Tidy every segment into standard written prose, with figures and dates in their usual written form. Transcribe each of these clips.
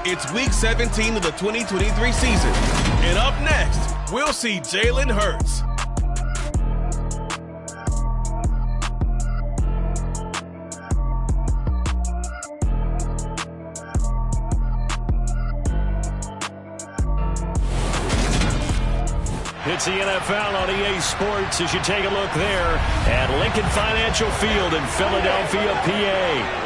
It's Week 17 of the 2023 season. And up next, we'll see Jalen Hurts. It's the NFL on EA Sports as you take a look there at Lincoln Financial Field in Philadelphia, PA.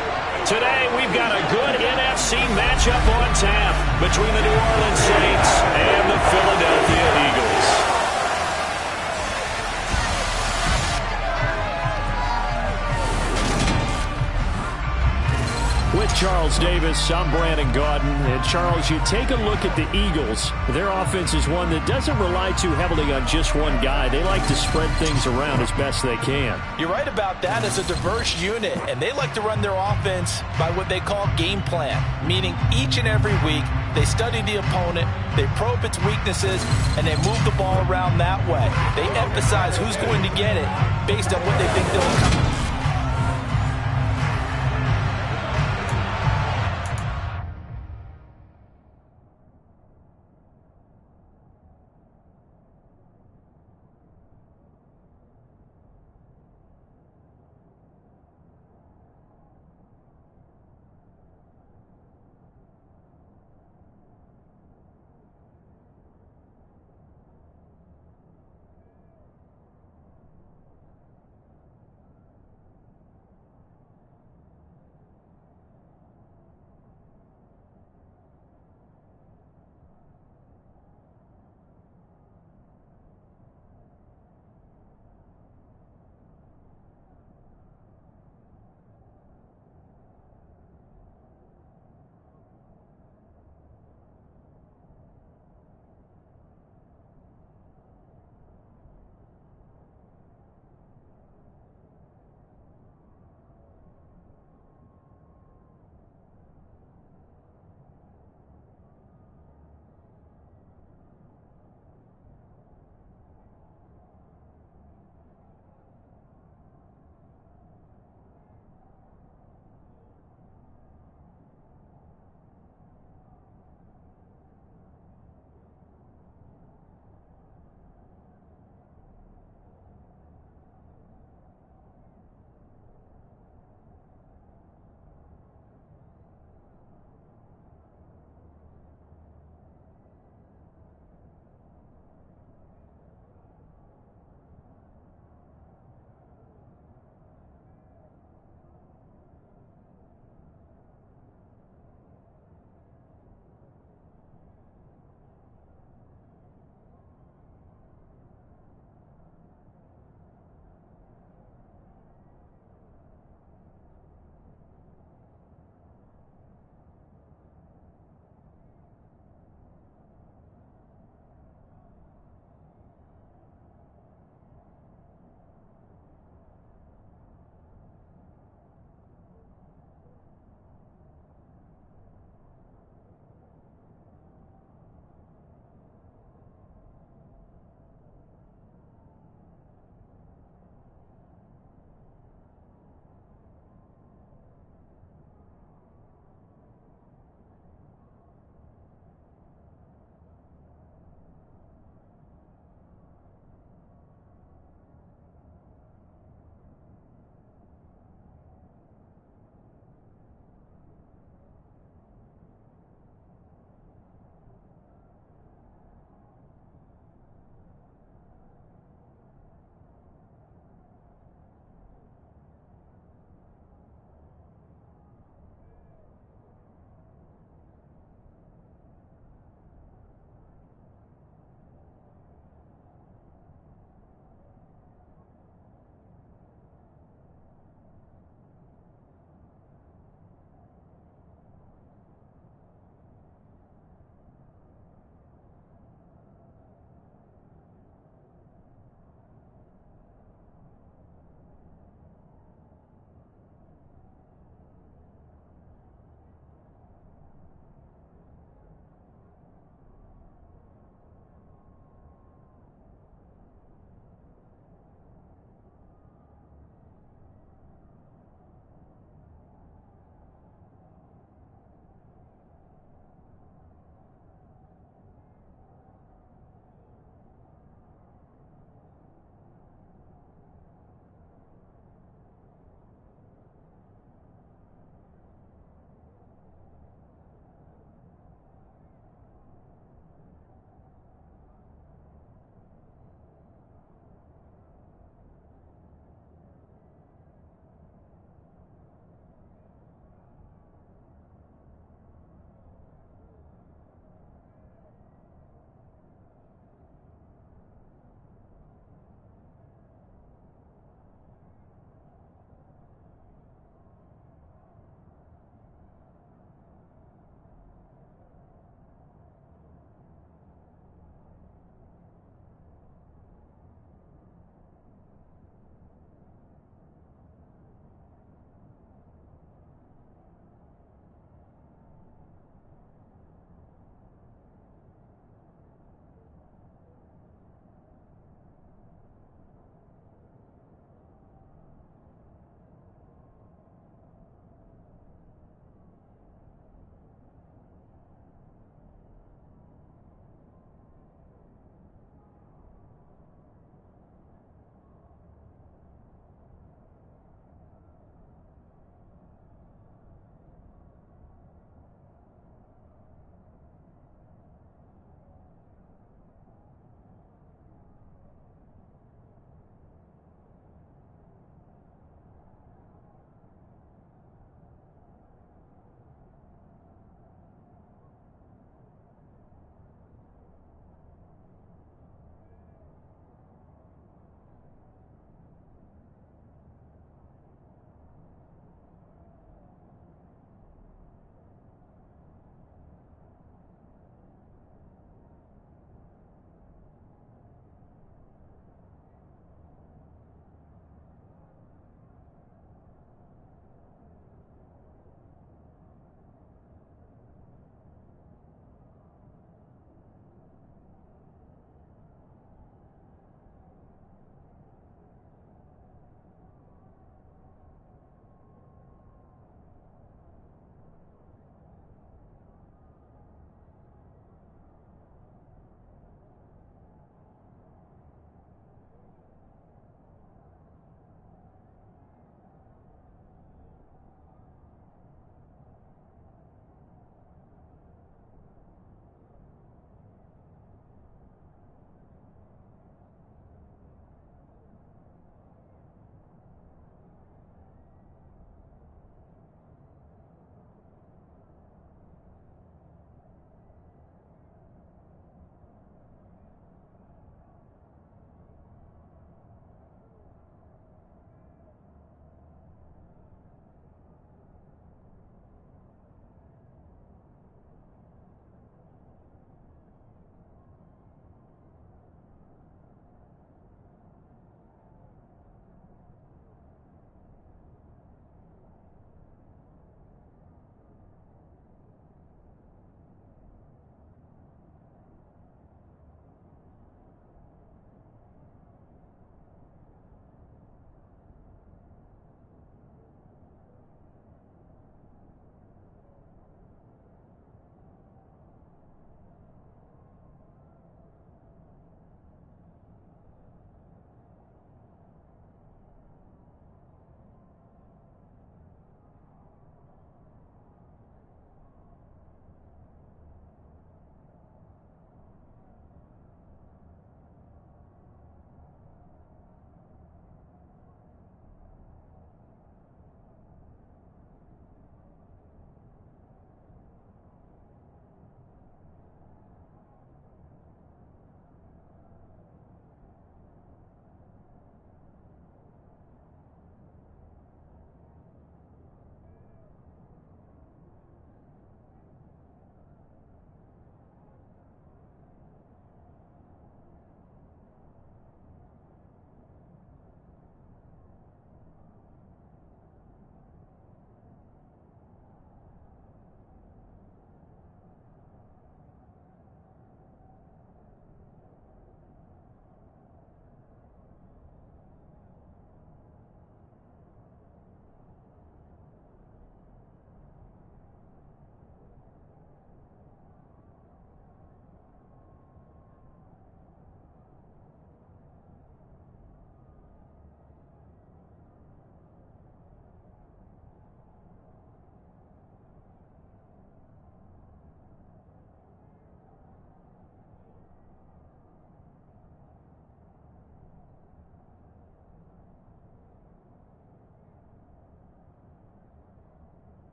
Today, we've got a good NFC matchup on tap between the New Orleans Saints and the Philadelphia Eagles. With Charles Davis, I'm Brandon Gaudin. And Charles, you take a look at the Eagles. Their offense is one that doesn't rely too heavily on just one guy. They like to spread things around as best they can. You're right about that. It's a diverse unit, and they like to run their offense by what they call game plan, meaning each and every week they study the opponent, they probe its weaknesses, and they move the ball around that way. They emphasize who's going to get it based on what they think they'll accomplish.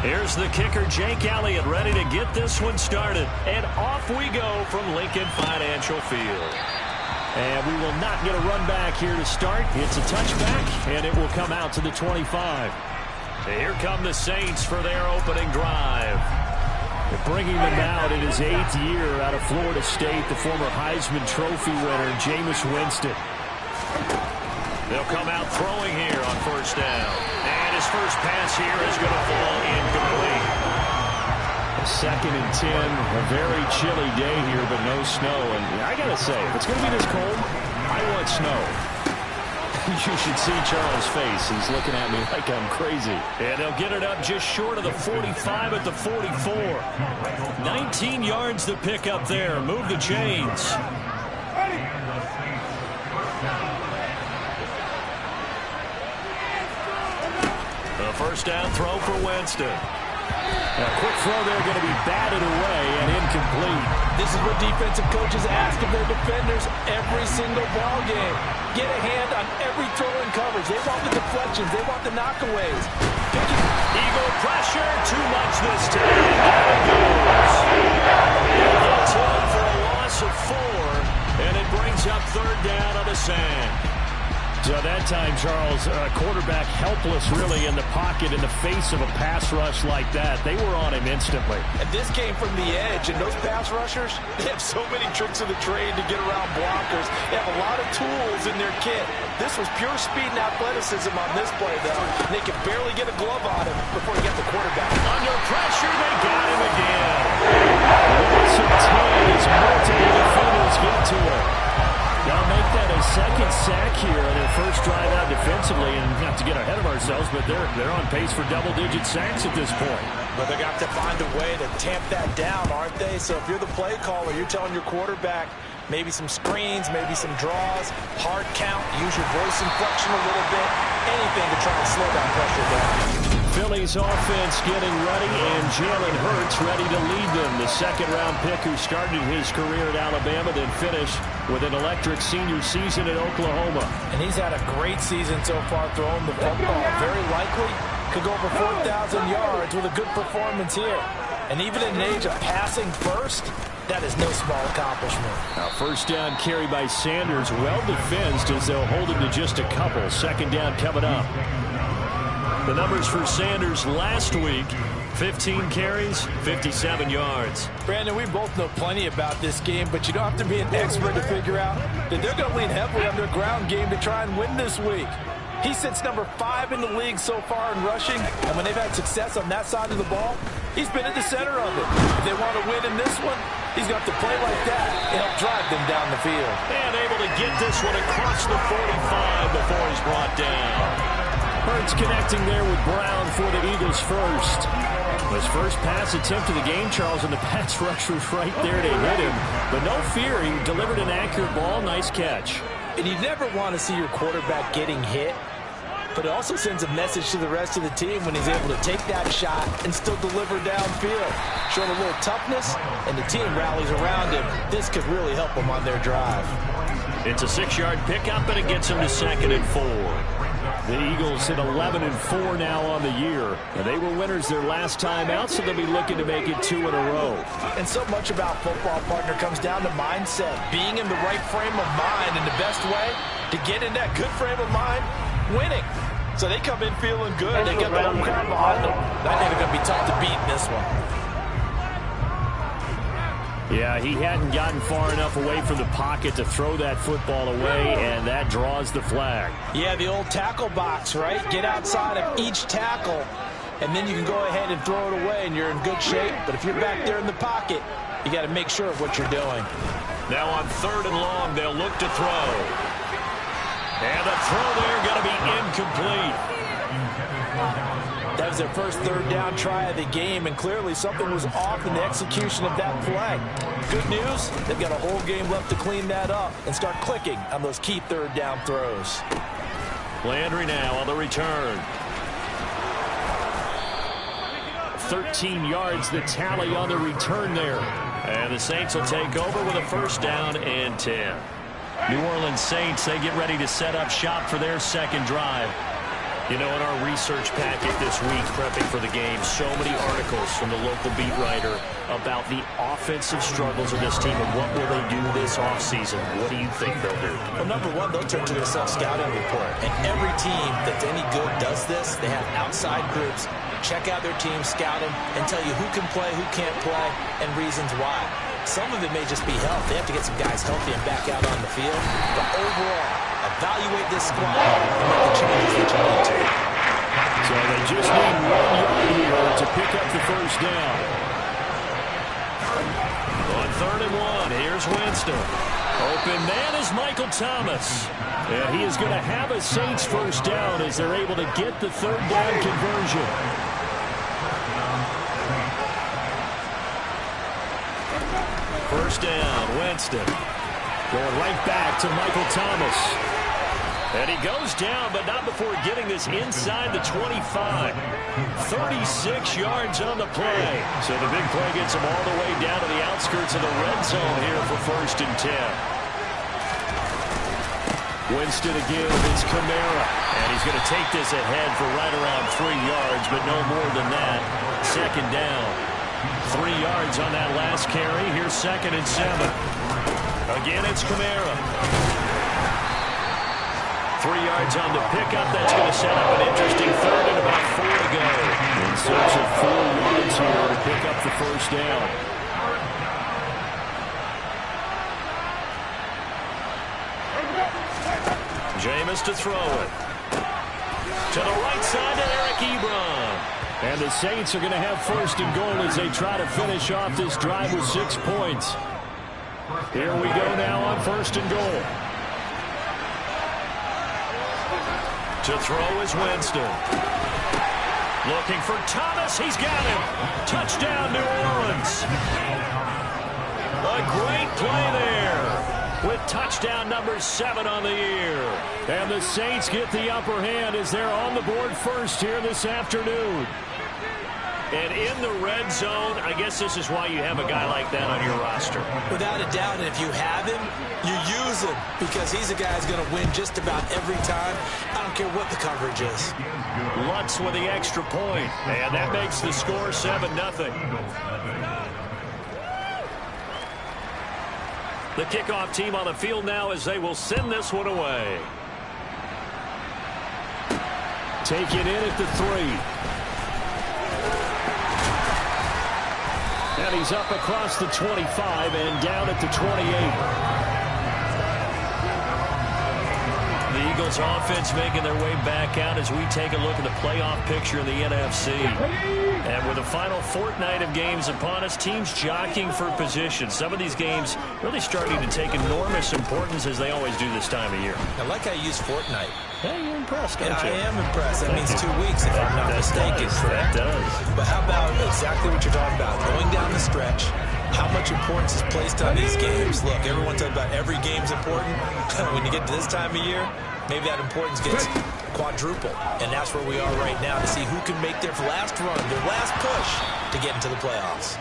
Here's the kicker, Jake Elliott, ready to get this one started. And off we go from Lincoln Financial Field. And we will not get a run back here to start. It's a touchback, and it will come out to the 25. Here come the Saints for their opening drive. They're bringing them out in his 8th year out of Florida State, the former Heisman Trophy winner, Jameis Winston. They'll come out throwing here on first down. And his first pass here is going to fall incomplete. Second and 10, a very chilly day here, but no snow. And I got to say, if it's going to be this cold, I want snow. You should see Charles' face. He's looking at me like I'm crazy. And they'll get it up just short of the 45 at the 44. 19 yards to pick up there. Move the chains. The first down throw for Winston. A quick throw there going to be batted away and incomplete. This is what defensive coaches ask of their defenders every single ball game. Get a hand on every throw in coverage. They want the deflections. They want the knockaways. Eagle pressure. Too much this time. There it goes. It gets him for a loss of 4, and it brings up third down on the sand. So that time, Charles, quarterback helpless really in the pocket in the face of a pass rush like that. They were on him instantly. And this came from the edge, and those pass rushers, they have so many tricks of the trade to get around blockers. They have a lot of tools in their kit. This was pure speed and athleticism on this play, though. And they could barely get a glove on him before he got the quarterback. Under pressure, they got him again. Lots of time as multiple defenders get to him. They'll make that a second sack here on their first drive out defensively, and not to get ahead of ourselves, but they're on pace for double-digit sacks at this point. But they got to find a way to tamp that down, aren't they? So if you're the play caller, you're telling your quarterback maybe some screens, maybe some draws, hard count, use your voice inflection a little bit, anything to try and slow that pressure down. Philly's offense getting ready, and Jalen Hurts ready to lead them. The second-round pick who started his career at Alabama, then finished with an electric senior season at Oklahoma. And he's had a great season so far throwing the football. Very likely could go over 4,000 yards with a good performance here. And even in an age of passing first, that is no small accomplishment. Now first down carry by Sanders, well defensed as they'll hold him to just a couple. Second down coming up. The numbers for Sanders last week, 15 carries, 57 yards. Brandon, we both know plenty about this game, but you don't have to be an expert to figure out that they're going to lean heavily on their ground game to try and win this week. He sits number 5 in the league so far in rushing, and when they've had success on that side of the ball, he's been at the center of it. If they want to win in this one, he's got to play like that and help drive them down the field. And able to get this one across the 45 before he's brought down. Hurts connecting there with Brown for the Eagles first. His first pass attempt of the game, Charles, and the pass rush was right there to hit him. But no fear, he delivered an accurate ball. Nice catch. And you never want to see your quarterback getting hit, but it also sends a message to the rest of the team when he's able to take that shot and still deliver downfield. Showing a little toughness, and the team rallies around him. This could really help them on their drive. It's a 6-yard pickup, and it gets him to 2nd and 4. The Eagles hit 11-4 now on the year. And they were winners their last time out, so they'll be looking to make it 2 in a row. And so much about football, partner, comes down to mindset. Being in the right frame of mind, and the best way to get in that good frame of mind, winning. So they come in feeling good. They get the home crowd behind them. I think they're going to be tough to beat in this one. Yeah, he hadn't gotten far enough away from the pocket to throw that football away, and that draws the flag. Yeah, the old tackle box, right? Get outside of each tackle, and then you can go ahead and throw it away, and you're in good shape. But if you're back there in the pocket, you got to make sure of what you're doing. Now on 3rd and long, they'll look to throw. And the throw there going to be incomplete. That was their first 3rd down try of the game, and clearly something was off in the execution of that play. Good news, they've got a whole game left to clean that up and start clicking on those key 3rd down throws. Landry now on the return. 13 yards the tally on the return there. And the Saints will take over with a first down and 10. New Orleans Saints, they get ready to set up shop for their second drive. You know, in our research packet this week, prepping for the game, so many articles from the local beat writer about the offensive struggles of this team and what will they do this offseason. What do you think they'll do? Well, number one, they'll turn to their self-scouting report. And every team that's any good does this. They have outside groups, check out their team, scout them, and tell you who can play, who can't play, and reasons why. Some of it may just be health. They have to get some guys healthy and back out on the field. But overall, evaluate this squad and make the changes that you need to. So they just need 1 yard here to pick up the first down. On 3rd and 1, here's Winston. Open man is Michael Thomas. And he is going to have a Saints first down as they're able to get the 3rd down conversion. First down, Winston. Going right back to Michael Thomas. And he goes down, but not before getting this inside the 25. 36 yards on the play. So the big play gets him all the way down to the outskirts of the red zone here for 1st and 10. Winston again, it's Kamara. And he's going to take this ahead for right around 3 yards, but no more than that. 2nd down. 3 yards on that last carry. Here's 2nd and 7. Again, it's Kamara. 3 yards on the pickup. That's going to set up an interesting 3rd and about 4 to go. In search of 4 yards here to pick up the first down. Jameis to throw it. To the right side to Eric Ebron. And the Saints are going to have 1st and goal as they try to finish off this drive with 6 points. Here we go now on 1st and goal. To throw is Winston. Looking for Thomas. He's got him. Touchdown, New Orleans. A great play there with touchdown number 7 on the year. And the Saints get the upper hand as they're on the board first here this afternoon. And in the red zone, I guess this is why you have a guy like that on your roster. Without a doubt, and if you have him, you use him because he's a guy who's going to win just about every time. I don't care what the coverage is. Lutz with the extra point, and that makes the score 7-0. The kickoff team on the field now as they will send this one away. Take it in at the 3. And he's up across the 25 and down at the 28. The Eagles offense making their way back out as we take a look at the playoff picture in the NFC. And with the final fortnight of games upon us, teams jockeying for position. Some of these games really starting to take enormous importance as they always do this time of year. I like how you use fortnight. Hey, you're impressed, don't you? I am impressed. That means 2 weeks, if I'm not mistaken. That does. But how about exactly what you're talking about? Going down the stretch, how much importance is placed on these games? Look, everyone talks about every game's important. When you get to this time of year, maybe that importance gets quadrupled. And that's where we are right now to see who can make their last run, their last push to get into the playoffs.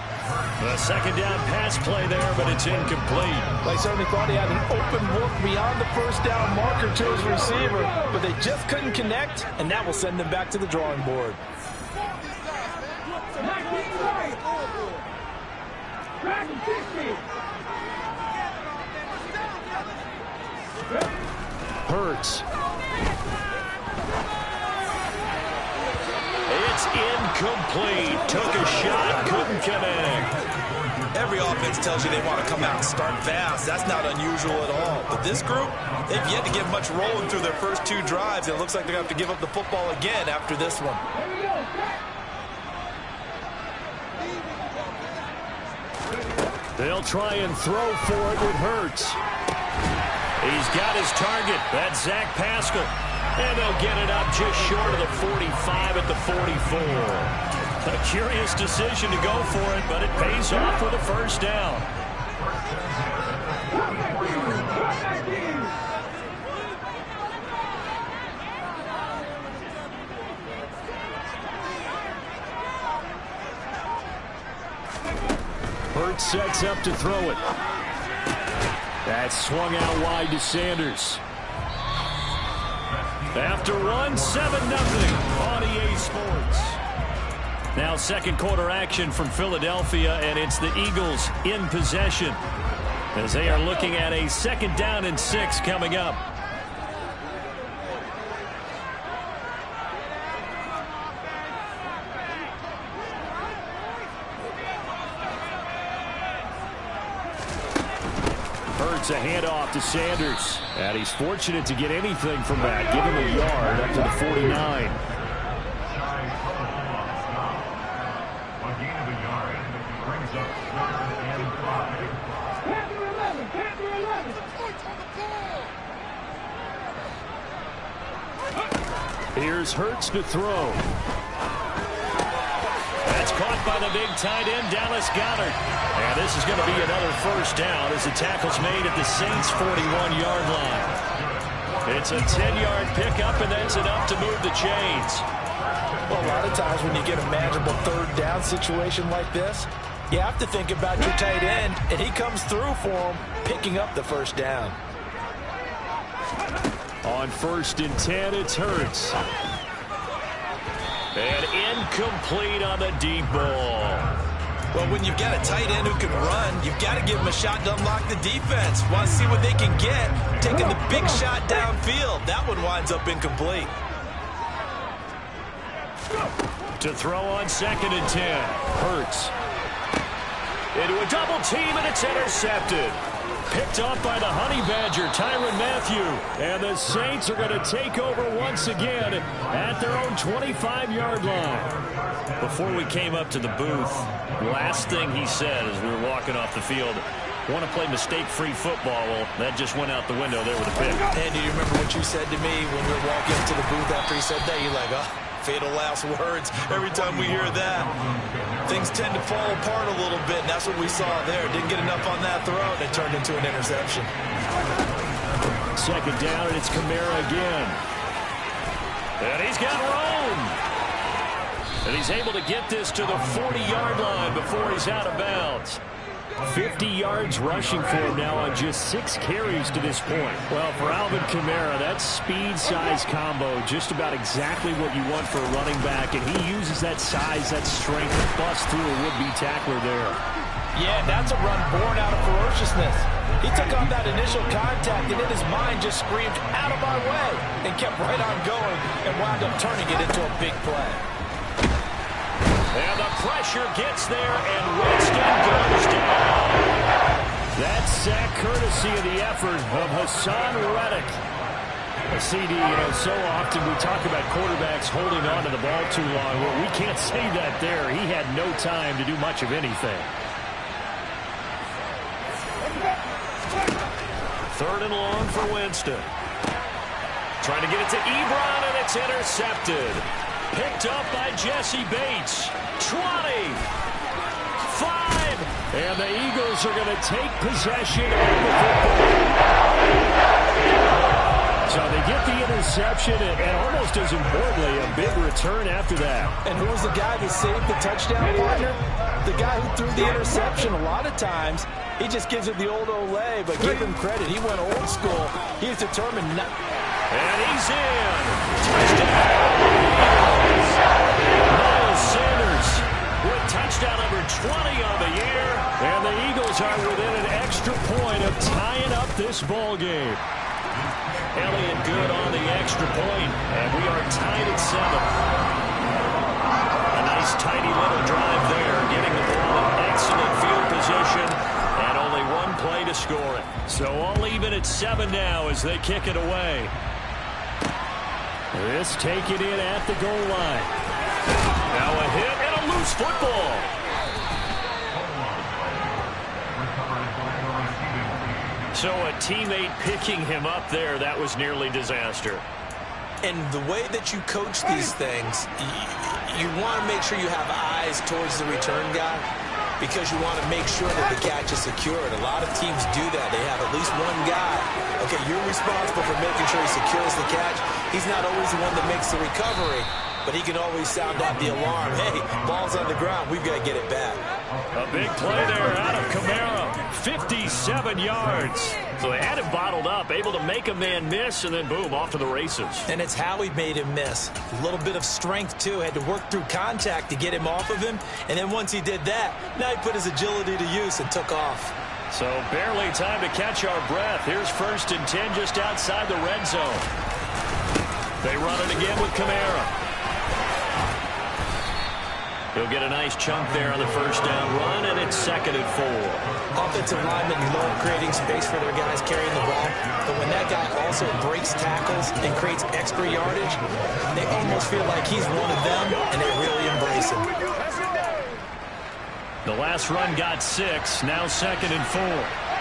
The 2nd down pass play there, but it's incomplete. They certainly thought he had an open look beyond the 1st down marker to his receiver, but they just couldn't connect, and that will send them back to the drawing board. Hurts. It's incomplete. Took a shot, couldn't connect. Every offense tells you they want to come out and start fast. That's not unusual at all. But this group, they've yet to get much rolling through their first 2 drives. It looks like they're going to have to give up the football again after this one. They'll try and throw for it with Hurts. He's got his target. That's Zach Pascal. And they'll get it up just short of the 45 at the 44. A curious decision to go for it, but it pays off with a first down. Hurts sets up to throw it. That's swung out wide to Sanders. After one, 7-0 on EA Sports. Now second quarter action from Philadelphia, and it's the Eagles in possession as they are looking at a 2nd down and 6 coming up. Hurts a handoff to Sanders. And he's fortunate to get anything from that. Give him a yard up to the 49. Here's Hurts to throw. That's caught by the big tight end, Dallas Goedert. And this is going to be another 1st down as the tackle's made at the Saints' 41-yard line. It's a 10-yard pickup, and that's enough to move the chains. Well, a lot of times when you get a manageable 3rd down situation like this, you have to think about your tight end, and he comes through for him, picking up the 1st down. On 1st and 10, it's Hurts. And incomplete on the deep ball. Well, when you've got a tight end who can run, you've got to give him a shot to unlock the defense. Want to see what they can get. Taking the big shot downfield. That one winds up incomplete. To throw on 2nd and 10. Hurts. Into a double team, and it's intercepted. Picked off by the Honey Badger, Tyrann Mathieu. And the Saints are going to take over once again at their own 25-yard line. Before we came up to the booth, last thing he said as we were walking off the field, want to play mistake-free football. Well, that just went out the window there with a pick. And do you remember what you said to me when we were walking up to the booth after he said that? You're like, oh, fatal last words. Every time we hear that, things tend to fall apart a little bit, and that's what we saw there. Didn't get enough on that throw, and it turned into an interception. 2nd down, and it's Kamara again. And he's got room. And he's able to get this to the 40-yard line before he's out of bounds. 50 yards rushing for him now on just 6 carries to this point. Well, for Alvin Kamara, that speed-size combo, just about exactly what you want for a running back, and he uses that size, that strength to bust through a would-be tackler there. Yeah, that's a run born out of ferociousness. He took on that initial contact, and in his mind just screamed, out of my way, and kept right on going and wound up turning it into a big play. And the pressure gets there, and Winston goes down. That sack courtesy of the effort of Hassan Reddick. A CD, so often we talk about quarterbacks holding on to the ball too long. Well, we can't say that there. He had no time to do much of anything. 3rd and long for Winston. Trying to get it to Ebron, and it's intercepted. Picked up by Jesse Bates. 20. 5. And the Eagles are going to take possession of the football. So they get the interception, and almost as importantly, a big return after that. And who was the guy that saved the touchdown, partner? The guy who threw the interception. A lot of times, he just gives it the old Olay, but give him credit. He went old school. He's determined not. And he's in. Touchdown. Miles Sanders with touchdown number 20 on the year. And the Eagles are within an extra point of tying up this ball game. Elliott good on the extra point, and we are tied at 7. A nice tidy little drive there, getting the ball in excellent field position, and only 1 play to score it. So all even at 7 now as they kick it away. This taken in at the goal line. Now a hit and a loose football. So a teammate picking him up there, that was nearly disaster. And the way that you coach these things, you want to make sure you have eyes towards the return guy because you want to make sure that the catch is secured. A lot of teams do that. They have at least one guy. Okay, you're responsible for making sure he secures the catch. He's not always the one that makes the recovery, but he can always sound out the alarm. Hey, ball's on the ground. We've got to get it back. A big play there out of Kamara. 57 yards. So they had him bottled up, able to make a man miss, and then boom, off to the races. And it's how he made him miss. A little bit of strength, too. Had to work through contact to get him off of him. And then once he did that, now he put his agility to use and took off. So barely time to catch our breath. Here's 1st and 10 just outside the red zone. They run it again with Kamara. He'll get a nice chunk there on the 1st down run, and it's 2nd and 4. Offensive linemen love creating space for their guys carrying the ball, but when that guy also breaks tackles and creates extra yardage, they almost feel like he's one of them, and they really embrace him. The last run got 6, now 2nd and 4.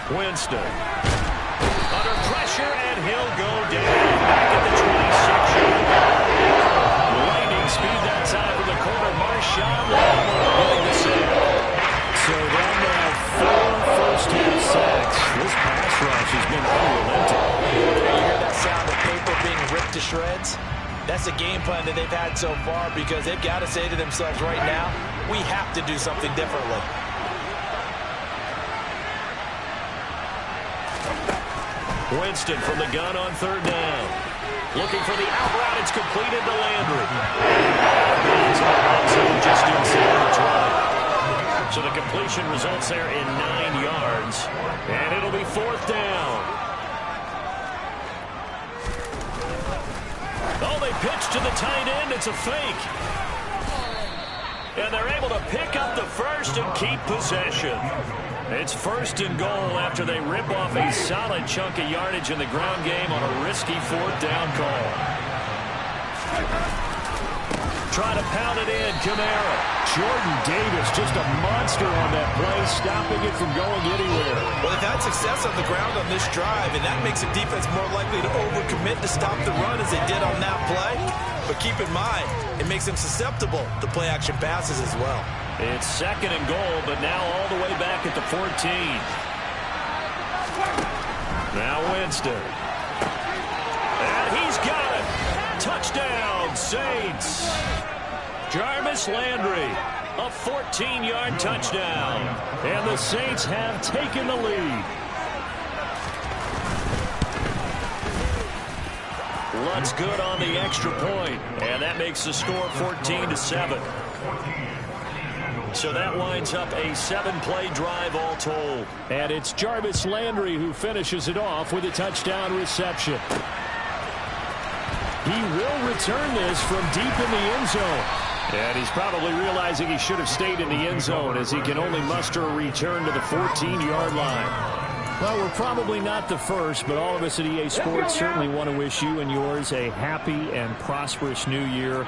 Winston under pressure, and he'll go down back at the 26-yard line. Lightning speed that time from the corner. Marshawn getting the sack. So they'll have 4 first-half sacks. This pass rush has been unrelenting. You hear that sound of paper being ripped to shreds? That's a game plan that they've had so far, because they've got to say to themselves right now, we have to do something differently. Winston from the gun on 3rd down. Looking for the out route. It's completed to Landry. Just inside the 20. So the completion results there in 9 yards. And it'll be 4th down. Oh, they pitch to the tight end. It's a fake. And they're able to pick up the first and keep possession. It's 1st and goal after they rip off a solid chunk of yardage in the ground game on a risky 4th down call. Try to pound it in, Kamara. Jordan Davis, just a monster on that play, stopping it from going anywhere. Well, they've had success on the ground on this drive, and that makes the defense more likely to overcommit to stop the run as they did on that play. But keep in mind, it makes them susceptible to play-action passes as well. It's 2nd and goal, but now all the way back at the 14. Now Winston. And he's got it. Touchdown, Saints. Jarvis Landry, a 14-yard touchdown. And the Saints have taken the lead. Lutt's good on the extra point, and that makes the score 14-7. So that winds up a 7-play drive all told. And it's Jarvis Landry who finishes it off with a touchdown reception. He will return this from deep in the end zone. And he's probably realizing he should have stayed in the end zone, as he can only muster a return to the 14-yard line. Well, we're probably not the first, but all of us at EA Sports certainly want to wish you and yours a happy and prosperous new year.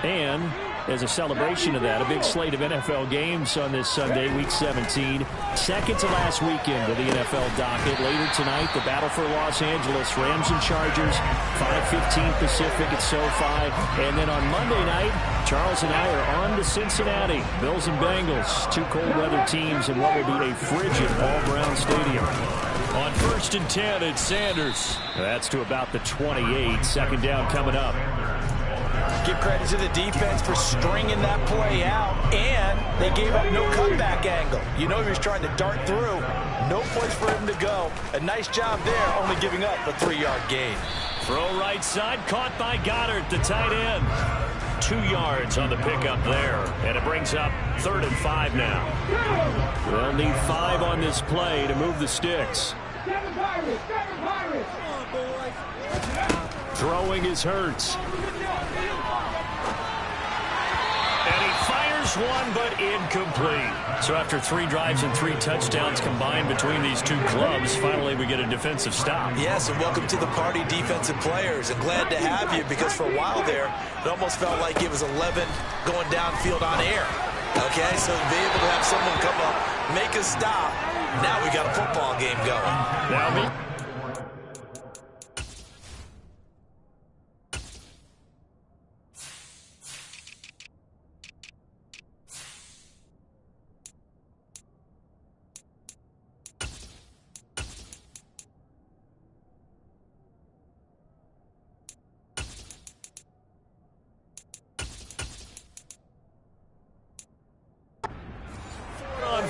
And as a celebration of that, a big slate of NFL games on this Sunday, Week 17. Second to last weekend of the NFL docket. Later tonight, the battle for Los Angeles, Rams and Chargers, 5:15 Pacific at SoFi. And then on Monday night, Charles and I are on to Cincinnati. Bills and Bengals, 2 cold weather teams in what will be a frigid all-brown stadium. On 1st and 10, it's Sanders. That's to about the 28. 2nd down coming up. Give credit to the defense for stringing that play out, and they gave up no comeback angle. You know he was trying to dart through. No place for him to go. A nice job there, only giving up a 3-yard gain. Throw right side, caught by Goddard, the tight end. 2 yards on the pickup there, and it brings up 3rd and 5 now. They'll need 5 on this play to move the sticks. Throwing is Hurts. And he fires one, but incomplete. So after 3 drives and 3 touchdowns combined between these 2 clubs, finally we get a defensive stop. Yes, and welcome to the party, defensive players. And glad to have you, because for a while there, it almost felt like it was 11 going downfield on air. Okay, so to be able to have someone come up, make a stop, now we got a football game going. Now me.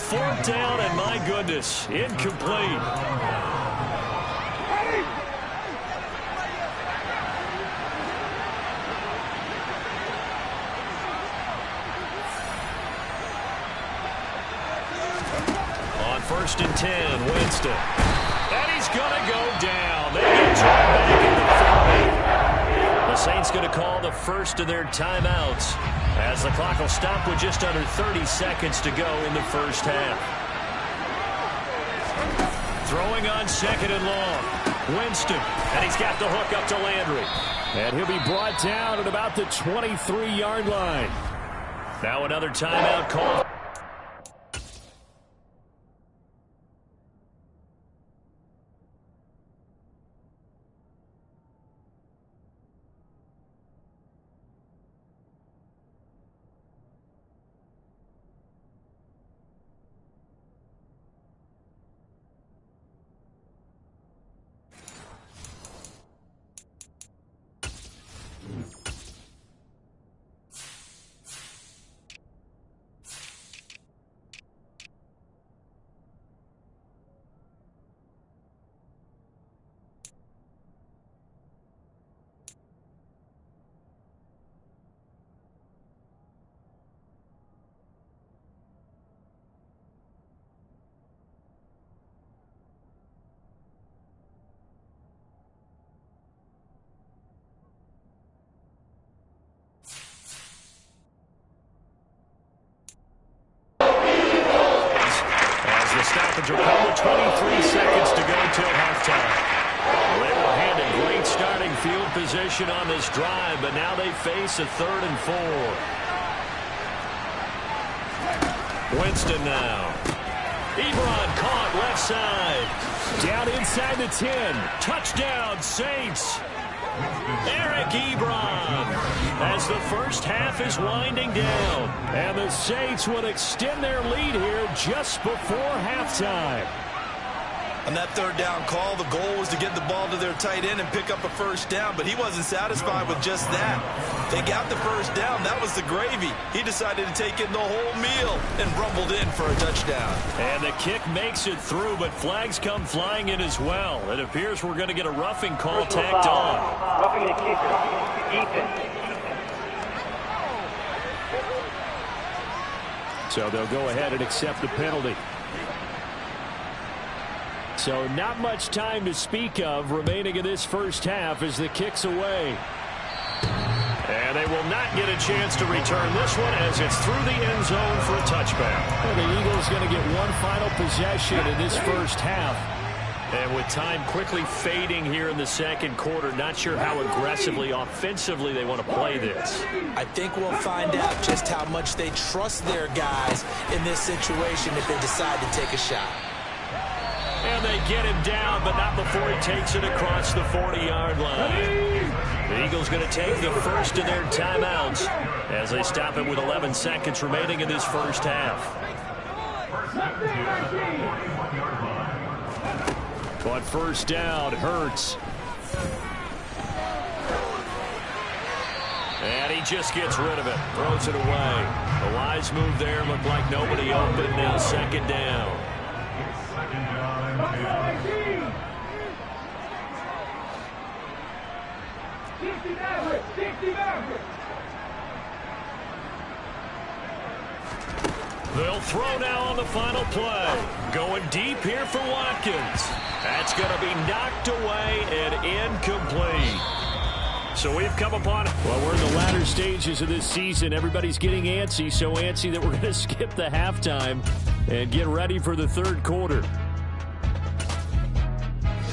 fourth down, and my goodness, incomplete. On 1st and 10, Winston. And he's going to go down. They get drawn back in the 40. The Saints going to call the first of their timeouts as the clock will stop with just under 30 seconds to go in the first half. Throwing on 2nd and long. Winston. And he's got the hook up to Landry. And he'll be brought down at about the 23-yard line. Now another timeout call. Stoppage will come with 23 seconds to go till halftime. Well, they were handed great starting field position on this drive, but now they face a 3rd and 4. Winston now. Ebron caught left side. Down inside the 10. Touchdown, Saints. Eric Ebron as the first half is winding down. And the Saints will extend their lead here just before halftime. On that 3rd down call, the goal was to get the ball to their tight end and pick up a first down, but he wasn't satisfied with just that. They got the first down. That was the gravy. He decided to take in the whole meal and rumbled in for a touchdown. And the kick makes it through, but flags come flying in as well. It appears we're going to get a roughing call tacked on. Roughing the kicker, Ethan. So they'll go ahead and accept the penalty. So not much time to speak of remaining in this first half as the kick's away. And they will not get a chance to return this one as it's through the end zone for a touchback. Well, the Eagles going to get one final possession in this first half. And with time quickly fading here in the second quarter, not sure how aggressively, offensively they want to play this. I think we'll find out just how much they trust their guys in this situation if they decide to take a shot. And they get him down, but not before he takes it across the 40-yard line. The Eagles going to take the first of their timeouts as they stop it with 11 seconds remaining in this first half. On 1st down, Hurts. And he just gets rid of it, throws it away. A wise move there, looked like nobody open, now 2nd down. They'll throw now on the final play. Going deep here for Watkins. That's going to be knocked away and incomplete. So we've come upon... Well, we're in the latter stages of this season. Everybody's getting antsy, so antsy that we're going to skip the halftime and get ready for the 3rd quarter.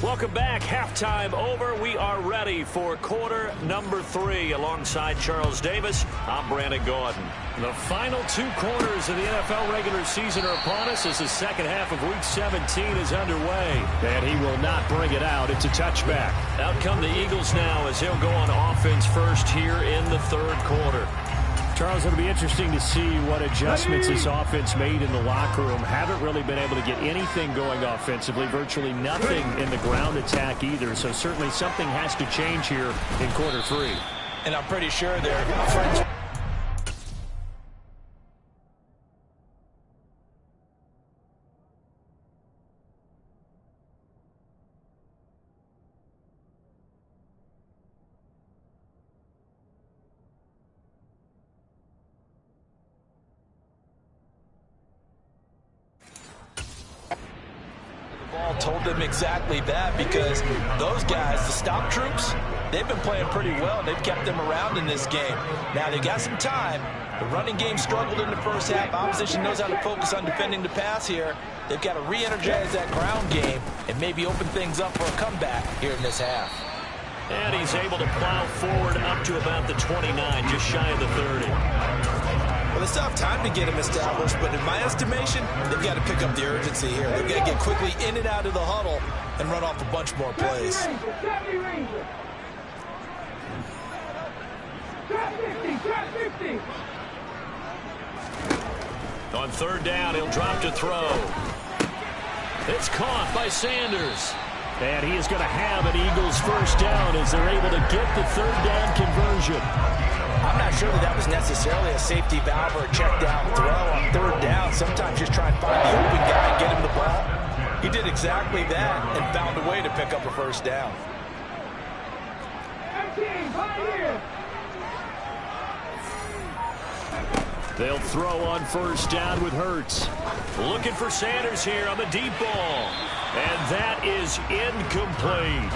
Welcome back. Halftime over. We are ready for quarter number 3. Alongside Charles Davis, I'm Brandon Gordon. The final 2 quarters of the NFL regular season are upon us as the second half of Week 17 is underway. And he will not bring it out. It's a touchback. Out come the Eagles now as he'll go on offense first here in the 3rd quarter. Charles, it'll be interesting to see what adjustments this offense made in the locker room. Haven't really been able to get anything going offensively, virtually nothing in the ground attack either. So certainly something has to change here in quarter 3. And I'm pretty sure they're friends. Ball told them exactly that, because those guys, the stop troops, they've been playing pretty well. They've kept them around in this game. Now they got some time. The running game struggled in the first half. Opposition knows how to focus on defending the pass here. They've got to re-energize that ground game and maybe open things up for a comeback here in this half. And he's able to plow forward up to about the 29, just shy of the 30. Well, they still have time to get him established, but in my estimation, they've got to pick up the urgency here. They've got to get quickly in and out of the huddle and run off a bunch more plays. On third down, he'll drop to throw. It's caught by Sanders. And he is going to have an Eagles first down as they're able to get the third down conversion. I'm not sure that was necessarily a safety valve or a check down throw on third down. Sometimes just try and find the open guy and get him the ball. He did exactly that and found a way to pick up a first down. They'll throw on first down with Hurts. Looking for Sanders here on the deep ball. And that is incomplete.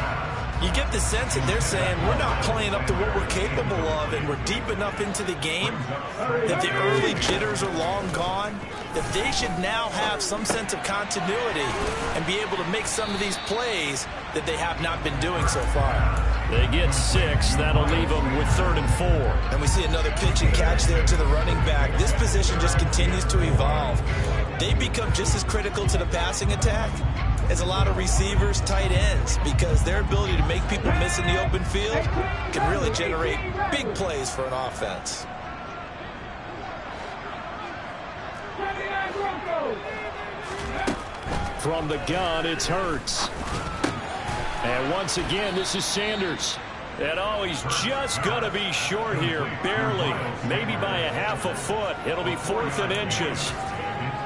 You get the sense that they're saying we're not playing up to what we're capable of, and we're deep enough into the game that the early jitters are long gone, that they should now have some sense of continuity and be able to make some of these plays that they have not been doing so far. They get 6. That'll leave them with 3rd and 4. And we see another pitch and catch there to the running back. This position just continues to evolve. They become just as critical to the passing attack as a lot of receivers, tight ends, because their ability to make people miss in the open field can really generate big plays for an offense. From the gun, it's Hurts. And once again, this is Sanders. And oh, he's just going to be short here, barely. Maybe by a half a foot. It'll be 4th and inches.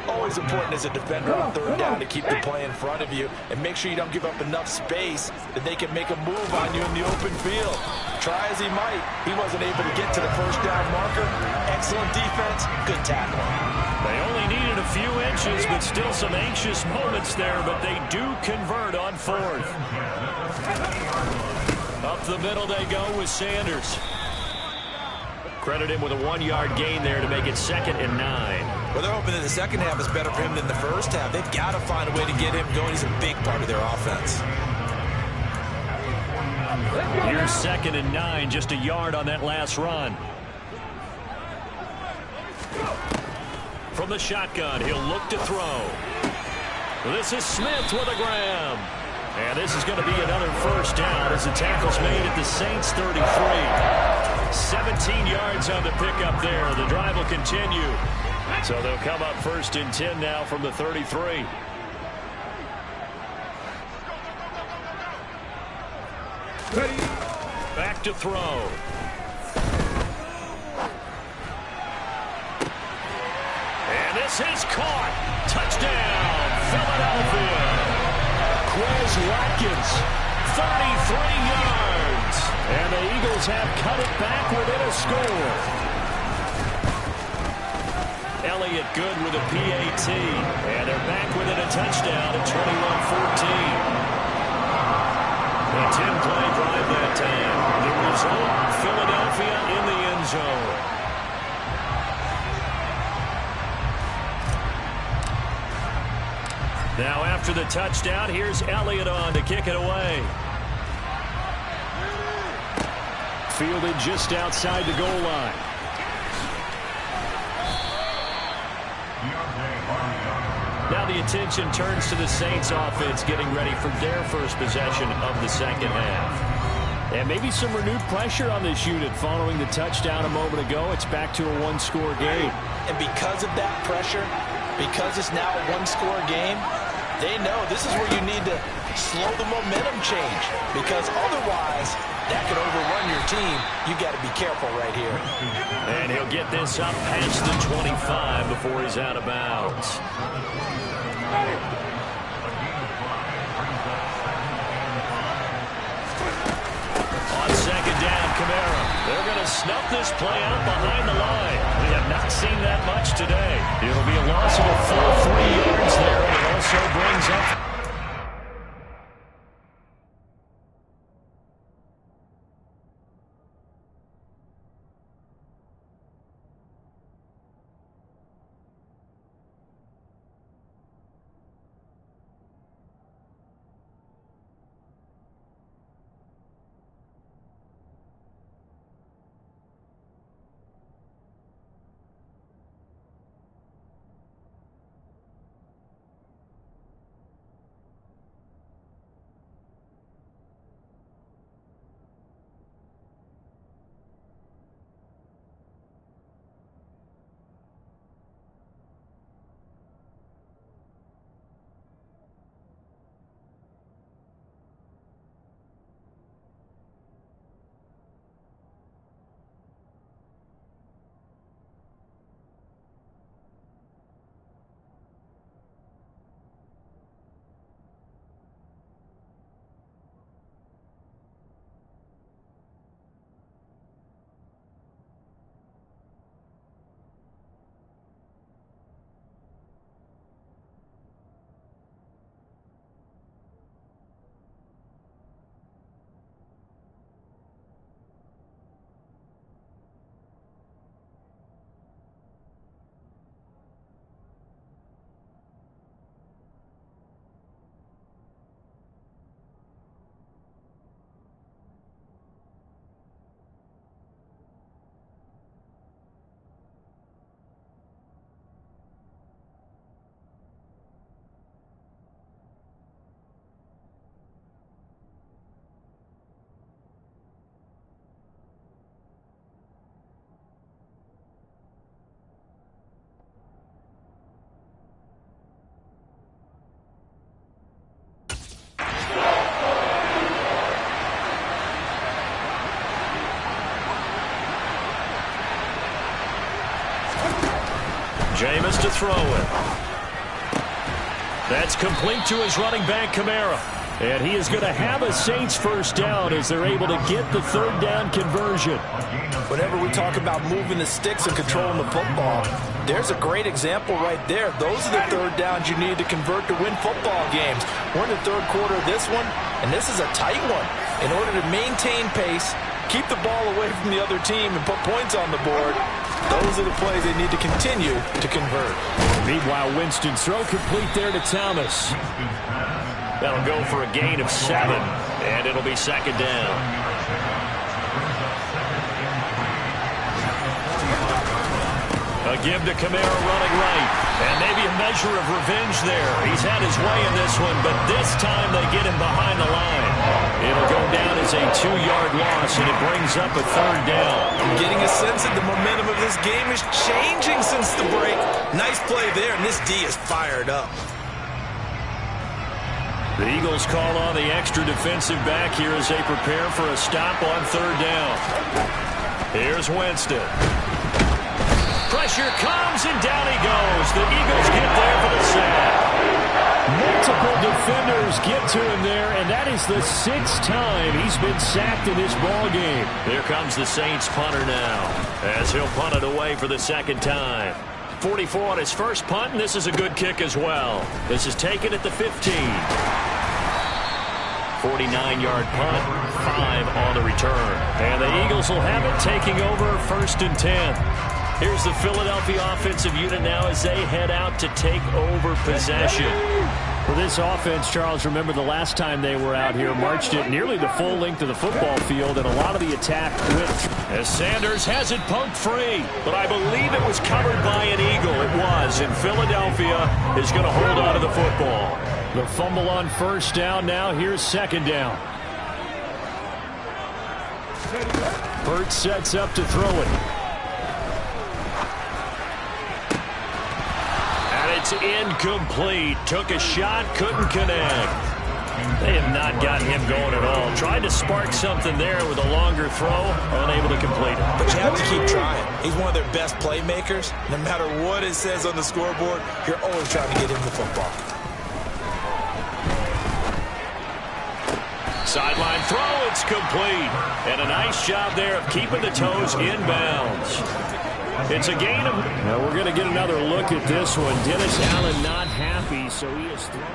Always important as a defender on third down to keep the play in front of you and make sure you don't give up enough space that they can make a move on you in the open field. Try as he might, he wasn't able to get to the first down marker. Excellent defense, good tackling. They only needed a few inches, but still some anxious moments there, but they do convert on 4th. Up the middle they go with Sanders. Credit him with a 1-yard gain there to make it 2nd and 9. Well, they're hoping that the second half is better for him than the first half. They've got to find a way to get him going. He's a big part of their offense. Here's 2nd and 9, just a yard on that last run. From the shotgun, he'll look to throw. This is Smith with a grab. And this is going to be another first down as the tackle's made at the Saints 33. 17 yards on the pickup there. The drive will continue. So they'll come up 1st and 10 now from the 33. Back to throw. And this is caught. Touchdown, Philadelphia. Quez Watkins, 33 yards. And the Eagles have cut it back within a score. Elliott good with a PAT. And they're back within a touchdown at 21-14. A 10-play drive that time. The result, Philadelphia in the end zone. Now after the touchdown, here's Elliott on to kick it away. Fielded just outside the goal line. Now the attention turns to the Saints offense getting ready for their first possession of the second half. And maybe some renewed pressure on this unit following the touchdown a moment ago. It's back to a one-score game. And because of that pressure, because it's now a one-score game, they know this is where you need to slow the momentum change, because otherwise that could overrun your team. You got to be careful right here. And he'll get this up past the 25 before he's out of bounds. On second down, Kamara. They're going to snuff this play out behind the line. We have not seen that much today. It'll be a loss of a full 3 yards there. It also brings up Jameis to throw it. That's complete to his running back, Kamara. And he is going to have a Saints first down as they're able to get the third down conversion. Whenever we talk about moving the sticks and controlling the football, there's a great example right there. Those are the third downs you need to convert to win football games. We're in the third quarter of this one, and this is a tight one. In order to maintain pace, keep the ball away from the other team, and put points on the board, those are the plays they need to continue to convert. Meanwhile, Winston's throw complete there to Thomas. That'll go for a gain of 7, and it'll be second down. A give to Kamara running right. And maybe a measure of revenge there. He's had his way in this one, but this time they get him behind the line. It'll go down as a 2-yard loss, and it brings up a third down. I'm getting a sense that the momentum of this game is changing since the break. Nice play there, and this D is fired up. The Eagles call on the extra defensive back here as they prepare for a stop on third down. Here's Winston. Pressure comes, and down he goes. The Eagles get there for the sack. Multiple defenders get to him there, and that is the 6th time he's been sacked in this ball game. Here comes the Saints punter now, as he'll punt it away for the second time. 44 on his first punt, and this is a good kick as well. This is taken at the 15. 49-yard punt, 5 on the return. And the Eagles will have it, taking over first and 10. Here's the Philadelphia offensive unit now as they head out to take over possession. For this offense, Charles, remember the last time they were out here, marched it nearly the full length of the football field, and a lot of the attack went. As Sanders has it pumped free, but I believe it was covered by an Eagle. It was, and Philadelphia is going to hold on to the football. The fumble on first down now. Here's second down. Burt sets up to throw it. It's incomplete. Took a shot, couldn't connect. They have not gotten him going at all. Tried to spark something there with a longer throw, unable to complete it. But you have to keep trying. He's one of their best playmakers. No matter what it says on the scoreboard, you're always trying to get him the football. Sideline throw, it's complete. And a nice job there of keeping the toes inbounds. It's a gain of... Now we're going to get another look at this one. Dennis Allen not happy, so he is thrown.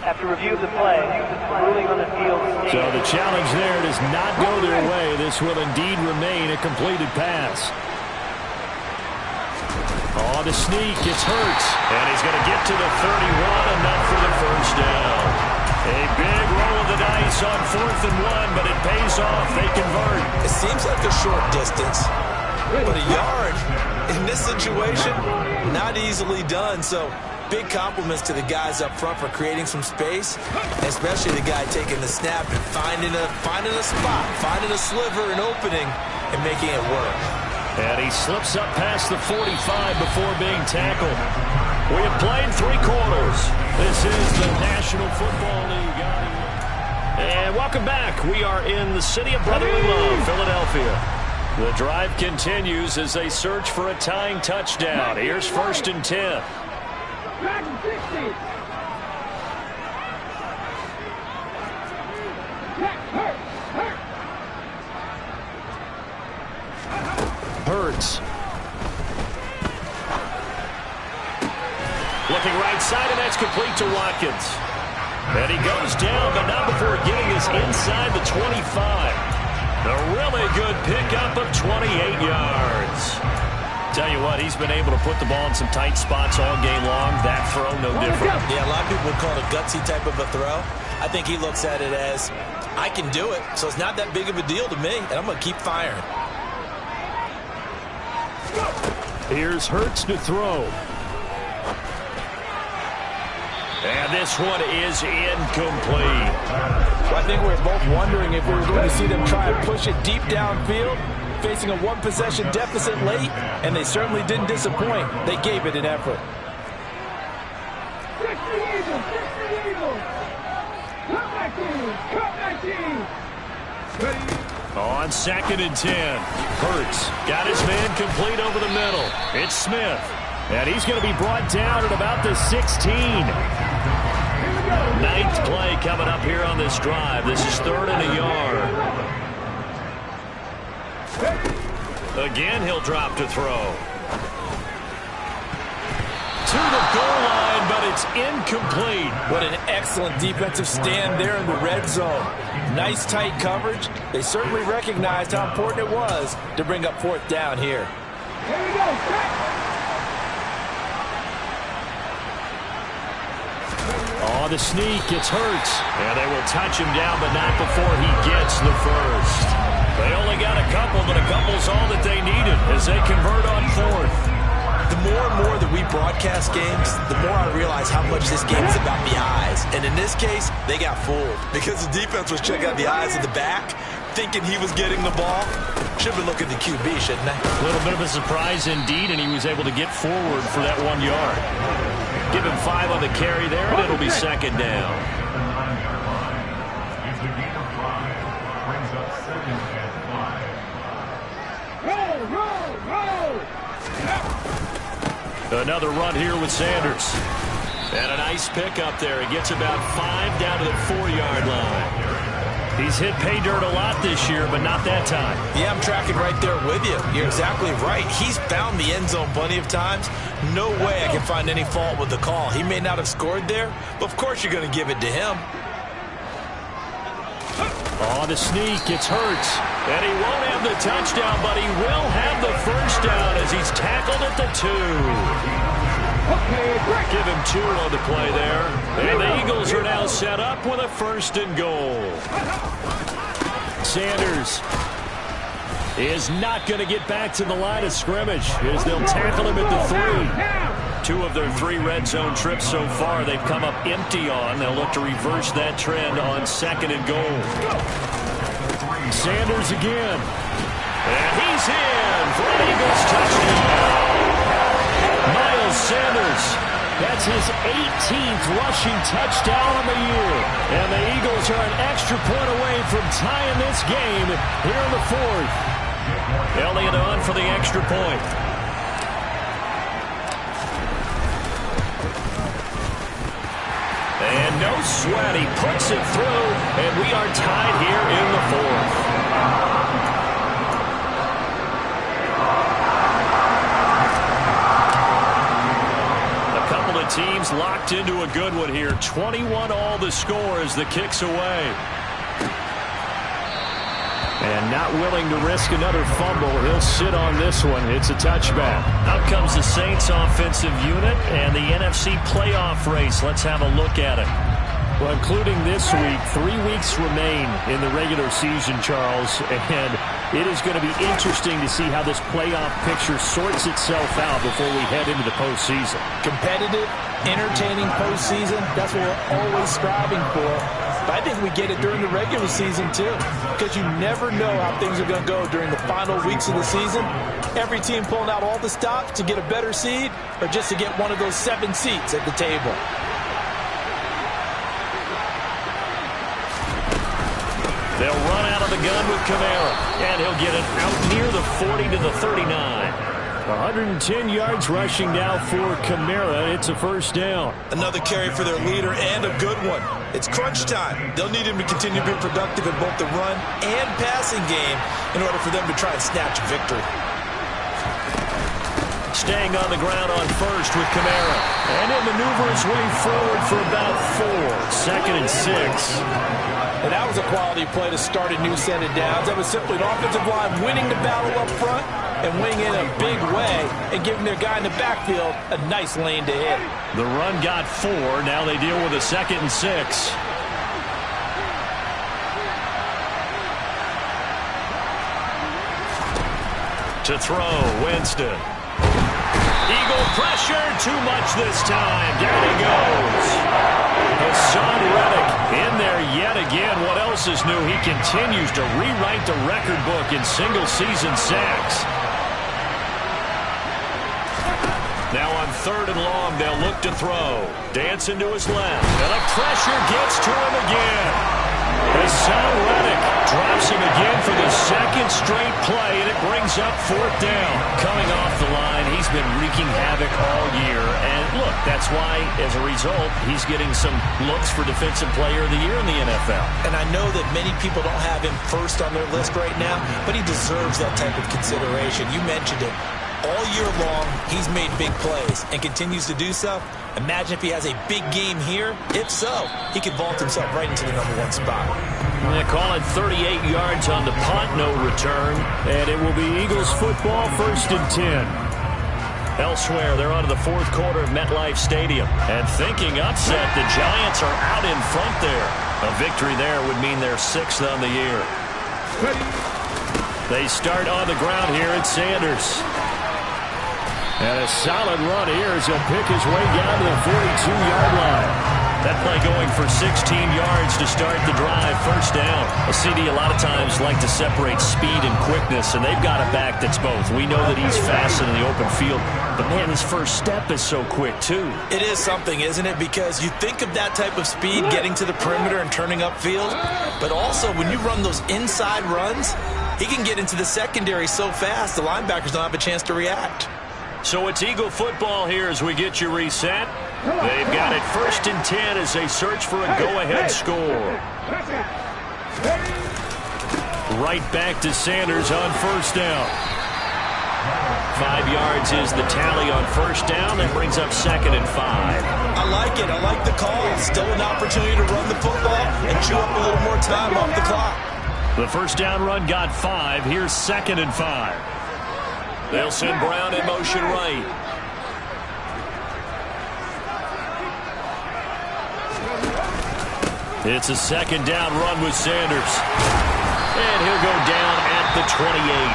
After review of the play, ruling on the field. So the challenge there does not go their way. This will indeed remain a completed pass. On the sneak, it's Hurts. And he's going to get to the 31, enough for the first down. A big roll of the dice on 4th and 1, but it pays off. They convert. It seems like a short distance, but a yard in this situation, not easily done. So big compliments to the guys up front for creating some space, especially the guy taking the snap and finding a spot, finding a sliver, an opening, and making it work. And he slips up past the 45 before being tackled. We have played 3 quarters. This is the National Football League. And welcome back. We are in the city of brotherly love, Philadelphia. The drive continues as they search for a tying touchdown. Here's 1st and 10. Hurts. Looking right side, and that's complete to Watkins. And he goes down, but not before getting us inside the 25. A really good pickup of 28 yards. Tell you what, he's been able to put the ball in some tight spots all game long. That throw, no different. Yeah, a lot of people would call it a gutsy type of a throw. I think he looks at it as, I can do it, so it's not that big of a deal to me, and I'm going to keep firing. Here's Hurts to throw. And this one is incomplete. Well, I think we were both wondering if we were going to see them try and push it deep downfield, facing a 1-possession deficit late, and they certainly didn't disappoint. They gave it an effort. On 2nd and 10. Hurts got his man complete over the middle. It's Smith. And he's going to be brought down at about the 16. 9th play coming up here on this drive. This is 3rd and a yard. Again, he'll drop to throw. To the goal line, but it's incomplete. What an excellent defensive stand there in the red zone. Nice tight coverage. They certainly recognized how important it was to bring up 4th down here. Here we go, Oh, the sneak, it's Hurts. And they will touch him down, but not before he gets the first. They only got a couple, but a couple's all that they needed as they convert on 4th. The more and more that we broadcast games, the more I realize how much this game is about the eyes. And in this case, they got fooled because the defense was checking out the eyes of the back, thinking he was getting the ball. Should be looking at the QB, shouldn't they? A little bit of a surprise indeed, and he was able to get forward for that 1 yard. Give him 5 on the carry there, and it'll be 2nd down. Another run here with Sanders. And a nice pickup there. He gets about 5 down to the 4-yard line. He's hit pay dirt a lot this year, but not that time. Yeah, I'm tracking right there with you. You're exactly right. He's found the end zone plenty of times. No way I can find any fault with the call. He may not have scored there, but of course you're going to give it to him. On the sneak, it's Hurts. And he won't have the touchdown, but he will have the first down as he's tackled at the 2. Give him 2 on the play there. And the Eagles are now set up with a 1st and goal. Sanders is not going to get back to the line of scrimmage as they'll tackle him at the 3. 2 of their 3 red zone trips so far they've come up empty on. They'll look to reverse that trend on 2nd and goal. Sanders again. And he's in for an Eagles touchdown. Miles Sanders, that's his 18th rushing touchdown on the year. And the Eagles are an extra point away from tying this game here in the 4th. Elliott on for the extra point. And no sweat, he puts it through, and we are tied here in the 4th. Teams locked into a good one here. 21 all the score as the kick's away. And not willing to risk another fumble. He'll sit on this one. It's a touchback. Out comes the Saints offensive unit and the NFC playoff race. Let's have a look at it. Well, including this week, 3 weeks remain in the regular season, Charles, and it is going to be interesting to see how this playoff picture sorts itself out before we head into the postseason. Competitive, entertaining postseason, that's what we're always striving for. But I think we get it during the regular season, too, because you never know how things are going to go during the final weeks of the season. Every team pulling out all the stops to get a better seed or just to get one of those 7 seats at the table. They'll run out of the gun with Kamara, and he'll get it out near the 40 to the 39. 110 yards rushing now for Kamara. It's a first down. Another carry for their leader and a good one. It's crunch time. They'll need him to continue to be productive in both the run and passing game in order for them to try and snatch a victory. Staying on the ground on first with Kamara. And he'll maneuver his way forward for about 4. 2nd and 6. And that was a quality play to start a new set of downs. That was simply an offensive line winning the battle up front and winning in a big way and giving their guy in the backfield a nice lane to hit. The run got 4. Now they deal with a 2nd and 6. To throw, Winston. Eagle pressure, too much this time. Down he goes. Hassan Reddick in there yet again. What else is new? He continues to rewrite the record book in single-season sacks. Now on 3rd and long, they'll look to throw. Dancing to his left. And the pressure gets to him again. Hassan Reddick drops him again for the second straight play, and it brings up fourth down. Coming off the line, he's been wreaking havoc all year. And look, that's why, as a result, he's getting some looks for Defensive Player of the Year in the NFL. And I know that many people don't have him first on their list right now, but he deserves that type of consideration. You mentioned it. All year long, he's made big plays and continues to do so. Imagine if he has a big game here. If so, he could vault himself right into the #1 spot. They call it 38 yards on the punt, no return. And it will be Eagles football, 1st and 10. Elsewhere, they're on to the fourth quarter of MetLife Stadium. And thinking upset, the Giants are out in front there. A victory there would mean they're 6th on the year. They start on the ground here at Sanders. And a solid run here as he'll pick his way down to the 42-yard line. That play going for 16 yards to start the drive. First down. A CD a lot of times like to separate speed and quickness, and they've got a back that's both. We know that he's fast in the open field, but man, his first step is so quick too. It is something, isn't it? Because you think of that type of speed getting to the perimeter and turning upfield, but also when you run those inside runs, he can get into the secondary so fast the linebackers don't have a chance to react. So it's Eagle football here as we get you reset. They've got it 1st and 10 as they search for a go-ahead score. Right back to Sanders on first down. 5 yards is the tally on first down. That brings up 2nd and 5. I like it. I like the call. Still an opportunity to run the football and chew up a little more time off the clock. The first down run got 5. Here's 2nd and 5. They'll send Brown in motion right. It's a 2nd down run with Sanders. And he'll go down at the 28.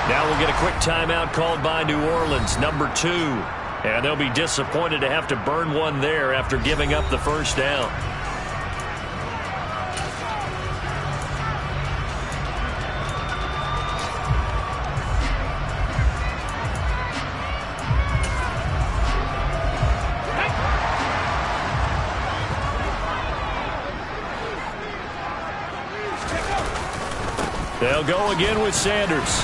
Now we'll get a quick timeout called by New Orleans, #2. And they'll be disappointed to have to burn one there after giving up the first down. They'll go again with Sanders.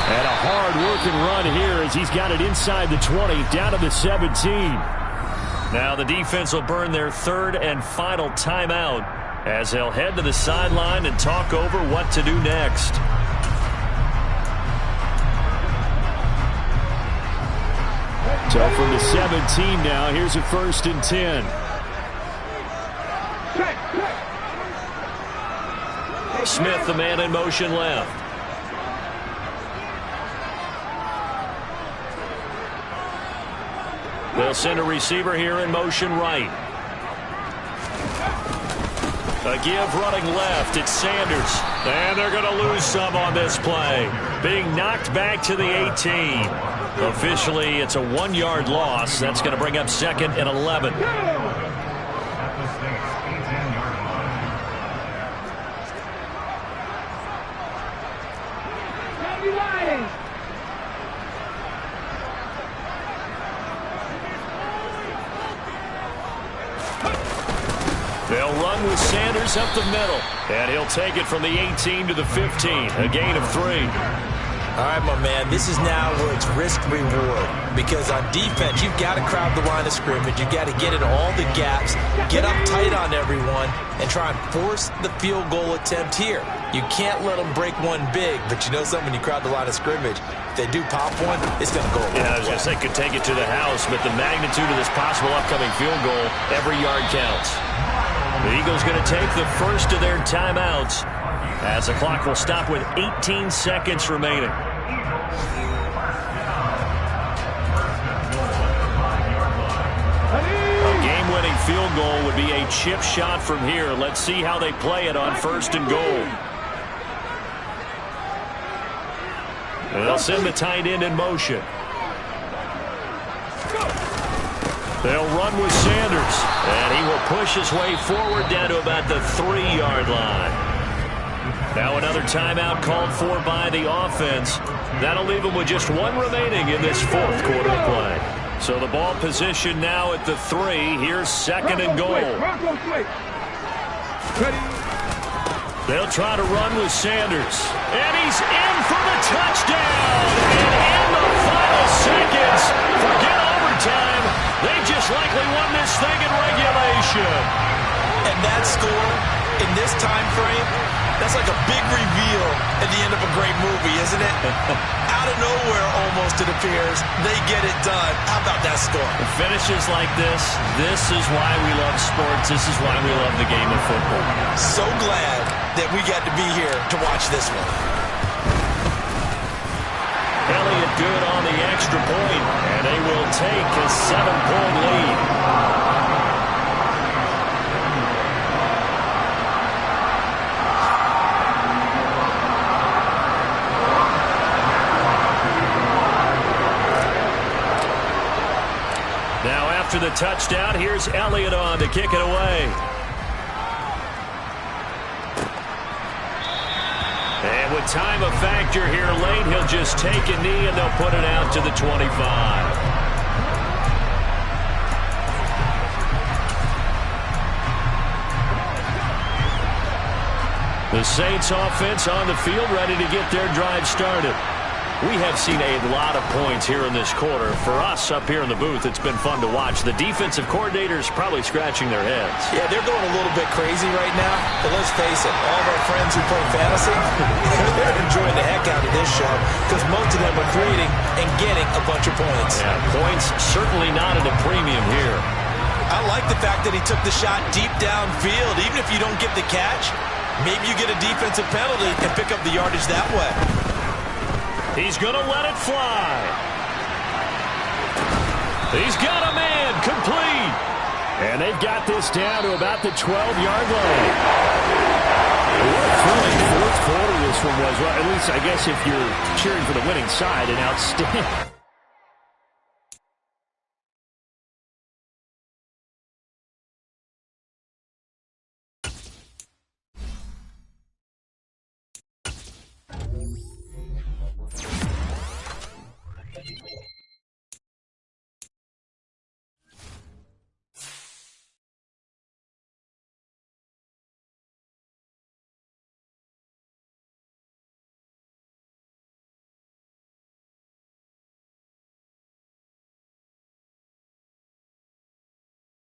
And a hard-working run here as he's got it inside the 20, down to the 17. Now the defense will burn their 3rd and final timeout as they'll head to the sideline and talk over what to do next. So from the 17 now, here's a 1st and 10. Smith, the man in motion left. They'll send a receiver here in motion right. A give running left. It's Sanders. And they're going to lose some on this play. Being knocked back to the 18. Officially, it's a 1-yard loss. That's going to bring up 2nd and 11. They'll run with Sanders up the middle. And he'll take it from the 18 to the 15. A gain of 3. All right, my man, this is now where it's risk-reward. Because on defense, you've got to crowd the line of scrimmage. You've got to get in all the gaps, get up tight on everyone, and try and force the field goal attempt here. You can't let them break one big, but you know something, when you crowd the line of scrimmage, if they do pop one, it's going to go away. Yeah, I was going to say could take it to the house, but the magnitude of this possible upcoming field goal, every yard counts. The Eagles going to take the first of their timeouts as the clock will stop with 18 seconds remaining. A game-winning field goal would be a chip shot from here. Let's see how they play it on 1st and goal. And they'll send the tight end in motion. They'll run with Sanders, and he will push his way forward down to about the 3-yard line. Now another timeout called for by the offense. That'll leave them with just 1 remaining in this 4th quarter of play. So the ball position now at the 3. Here's 2nd and goal. They'll try to run with Sanders. And he's in for the touchdown. And in the final seconds, forget overtime. They just likely won this thing in regulation. And that score in this time frame, that's like a big reveal at the end of a great movie, isn't it? Out of nowhere, almost, it appears. They get it done. How about that score? Finishes like this is why we love sports. This is why we love the game of football. So glad that we got to be here to watch this one. Elliott good on the extra point, and they will take a 7-point lead. Now after the touchdown, here's Elliott on to kick it away. And with time a factor here late, he'll just take a knee and they'll put it out to the 25. The Saints offense on the field, ready to get their drive started. We have seen a lot of points here in this quarter. For us up here in the booth, it's been fun to watch. The defensive coordinators probably scratching their heads. Yeah, they're going a little bit crazy right now. But let's face it, all of our friends who play fantasy, they're enjoying the heck out of this show because most of them are creating and getting a bunch of points. Yeah, points certainly not at a premium here. I like the fact that he took the shot deep downfield. Even if you don't get the catch, maybe you get a defensive penalty and pick up the yardage that way. He's going to let it fly. He's got a man complete. And they've got this down to about the 12-yard line. What a thrilling fourth quarter this one was. Well, at least I guess if you're cheering for the winning side, an outstanding.